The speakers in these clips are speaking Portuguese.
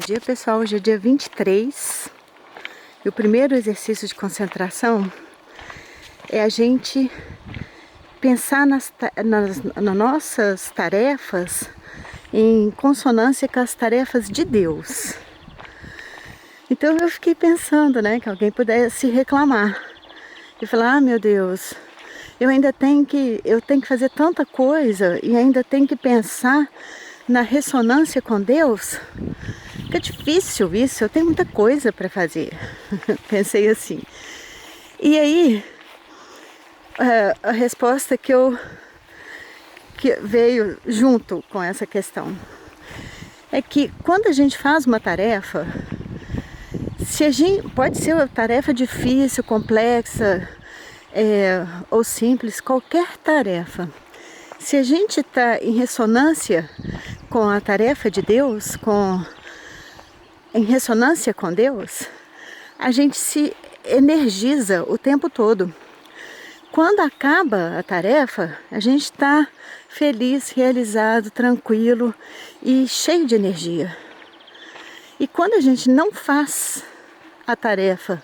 dia, pessoal. Hoje é dia 23 e o primeiro exercício de concentração é a gente pensar nas nossas tarefas em consonância com as tarefas de Deus. Então eu fiquei pensando, né, que alguém pudesse reclamar e falar: ah, meu Deus, eu tenho que fazer tanta coisa e ainda tenho que pensar na ressonância com Deus. Fica difícil isso, eu tenho muita coisa para fazer. Pensei assim. E aí, a resposta que veio junto com essa questão é que quando a gente faz uma tarefa, pode ser uma tarefa difícil, complexa, ou simples, qualquer tarefa. Se a gente está em ressonância com a tarefa de Deus, em ressonância com Deus, a gente se energiza o tempo todo. Quando acaba a tarefa, a gente está feliz, realizado, tranquilo e cheio de energia. E quando a gente não faz a tarefa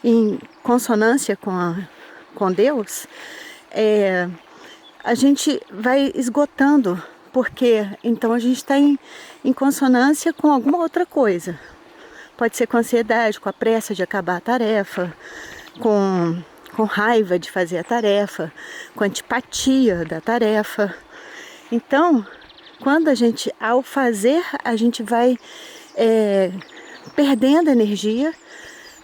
em consonância com Deus, a gente vai esgotando, porque então a gente está em consonância com alguma outra coisa. Pode ser com ansiedade, com a pressa de acabar a tarefa, com raiva de fazer a tarefa, com antipatia da tarefa. Então, ao fazer, a gente vai perdendo energia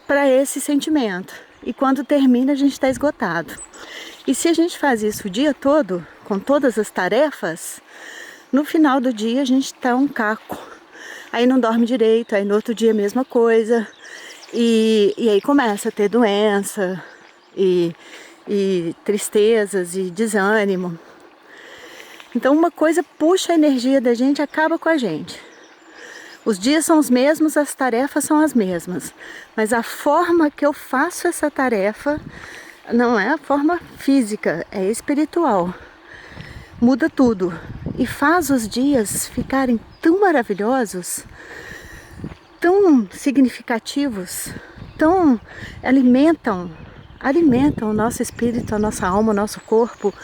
para esse sentimento. E quando termina, a gente está esgotado. E se a gente faz isso o dia todo, com todas as tarefas, no final do dia a gente está um caco. Aí não dorme direito, aí no outro dia a mesma coisa. E aí começa a ter doença, e tristezas, e desânimo. Então uma coisa puxa a energia da gente, acaba com a gente. Os dias são os mesmos, as tarefas são as mesmas. Mas a forma que eu faço essa tarefa não é a forma física, é espiritual. Muda tudo e faz os dias ficarem tão maravilhosos, tão significativos, alimentam o nosso espírito, a nossa alma, o nosso corpo,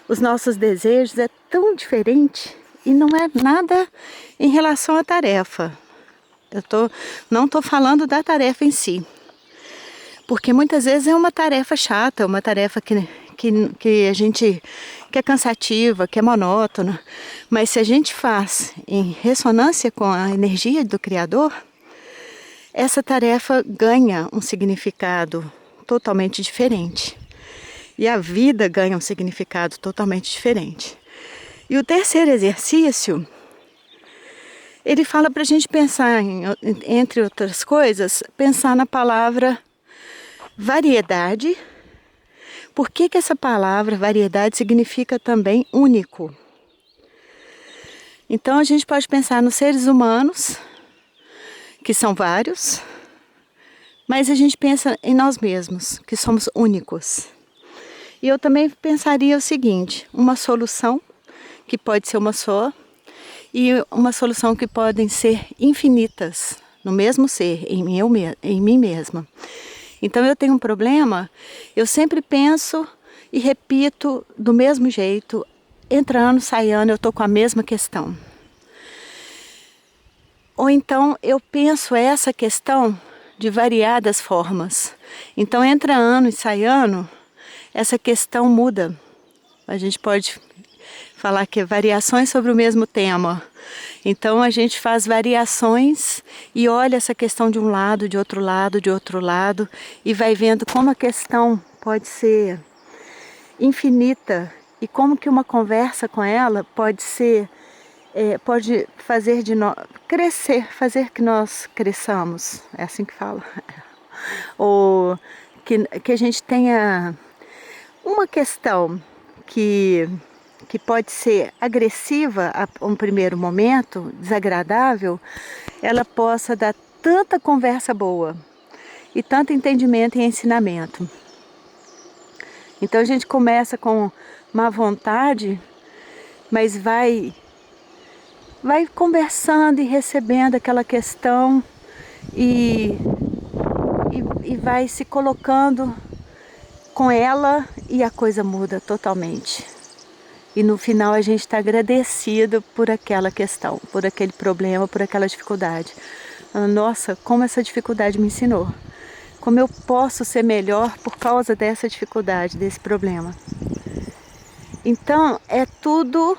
os nossos desejos. É tão diferente e não é nada em relação à tarefa. Não estou falando da tarefa em si, porque muitas vezes é uma tarefa chata, uma tarefa que a gente, que é cansativa, que é monótona, mas se a gente faz em ressonância com a energia do Criador, essa tarefa ganha um significado totalmente diferente. E a vida ganha um significado totalmente diferente. E o terceiro exercício, ele fala para a gente pensar, entre outras coisas, pensar na palavra variedade. Por que essa palavra variedade significa também único? Então a gente pode pensar nos seres humanos, que são vários, mas a gente pensa em nós mesmos, que somos únicos. E eu também pensaria o seguinte: uma solução, que pode ser uma só, e uma solução que podem ser infinitas, no mesmo ser, em mim mesma. Então eu tenho um problema, eu sempre penso e repito do mesmo jeito, entra ano, sai ano, eu estou com a mesma questão. Ou então eu penso essa questão de variadas formas. Então entra ano e sai ano, essa questão muda. A gente pode falar que é variações sobre o mesmo tema. Então a gente faz variações e olha essa questão de um lado, de outro lado, e vai vendo como a questão pode ser infinita e como que uma conversa com ela pode fazer de nós crescer, fazer que nós cresçamos, é assim que fala. Ou que a gente tenha uma questão que pode ser agressiva a um primeiro momento, desagradável, ela possa dar tanta conversa boa e tanto entendimento e ensinamento. Então a gente começa com má vontade, mas vai vai conversando e recebendo aquela questão e, e vai se colocando com ela e a coisa muda totalmente. E no final a gente está agradecido por aquela questão, por aquele problema, por aquela dificuldade. Nossa, como essa dificuldade me ensinou. Como eu posso ser melhor por causa dessa dificuldade, desse problema. Então, é tudo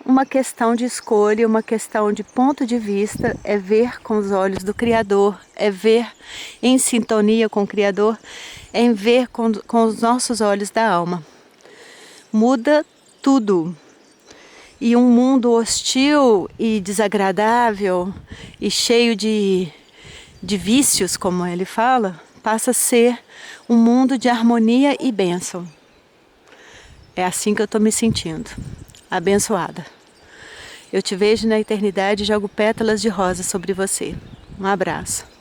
uma questão de escolha, uma questão de ponto de vista, é ver com os olhos do Criador, é ver em sintonia com o Criador, é ver com os nossos olhos da alma. Muda tudo. E um mundo hostil e desagradável e cheio de vícios, como ele fala, passa a ser um mundo de harmonia e bênção. É assim que eu estou me sentindo, abençoada. Eu te vejo na eternidade e jogo pétalas de rosa sobre você. Um abraço.